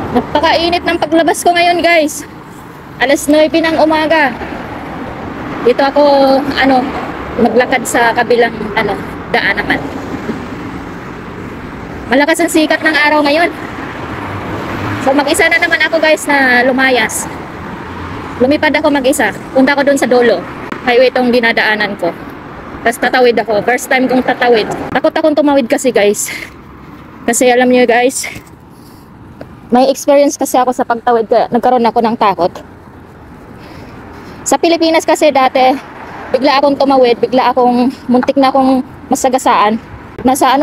Napakainit ng paglabas ko ngayon, guys. Alas 9 ng umaga. Dito ako, maglakad sa kabilang, daan naman. Malakas ang sikat ng araw ngayon. So, mag-isa na naman ako, guys, na lumayas. Lumipad ako mag-isa. Punta ko dun sa dulo. Highway itong dinadaanan ko. Tapos tatawid ako. First time kong tatawid. Takot akong tumawid kasi, guys. Kasi alam niyo, guys, may experience kasi ako sa pagtawid. Nagkaroon ako ng takot. Sa Pilipinas kasi dati, bigla akong tumawid, bigla akong muntik na akong masagasaan. Nasa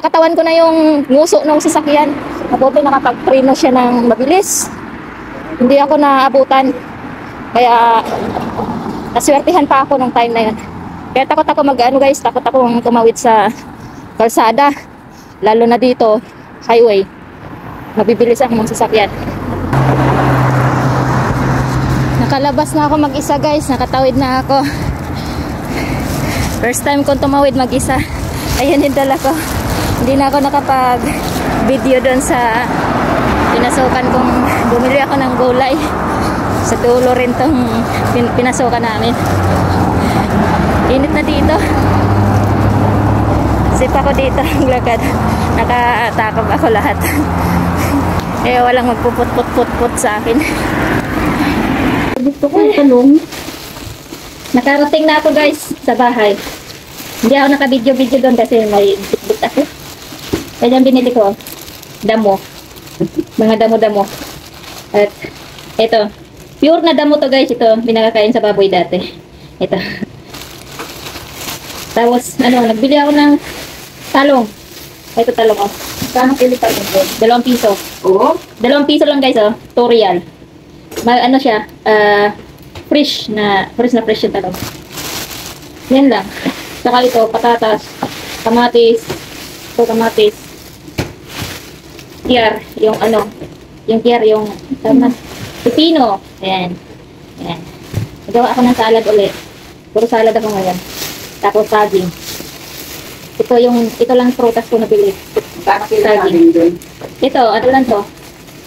katawan ko na yung nguso ng sasakyan. Mabuti nakapag-preno siya ng mabilis. Hindi ako naabutan. Kaya naswertihan pa ako nung time na yun. Kaya takot ako guys, takot akong tumawid sa kalsada. Lalo na dito, highway. Mabibilis ang mga sasakyan. Nakalabas na ako mag-isa, guys. Nakatawid na ako. First time kong tumawid mag-isa. Ayun yung dala ko. Hindi na ako nakapag-video doon sa pinasukan kong bumili ako ng gulay. Sa dulo rin tong pinasukan namin. Init na dito. Sip ako dito ang lakad. Nakatakab ako lahat. Eh, walang magpuput-put-put sa akin. Gusto ko yung tanong. Nakarating na ako, guys, sa bahay. Hindi ako naka-video-video doon kasi may bit-bit ako. Kaya yung binili ko, damo. Mga damo-damo. At ito, pure na damo to, guys. Ito, binakakain sa baboy dati. Ito. Tapos, nagbili ako ng talong. Ito talong, oh. Kano kilo talong ko? 2 piso. Oo? 2 piso lang, guys, oh. 2 real. Siya, fresh na yung talong. Yan lang. Saka ito, patatas, kamatis, ito kamatis, kiyar, yung pipino. Ayan. Ayan. Nagawa ako ng salad ulit. Puro salad ako ngayon. Tapos saging. Ito lang prutas ko nabili. Kano kilo saging doon? Ito, ano lang to?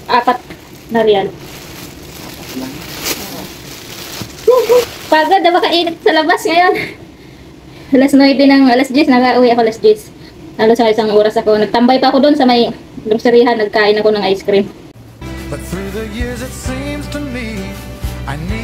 4 na real. Pagod, napakainit sa labas ngayon. Alas 10, nag-uwi ako alas 10. Halos sa isang oras ako. Nagtambay pa ako doon sa may groceryhan. Nagkain ako ng ice cream. But through the years it seems to me I need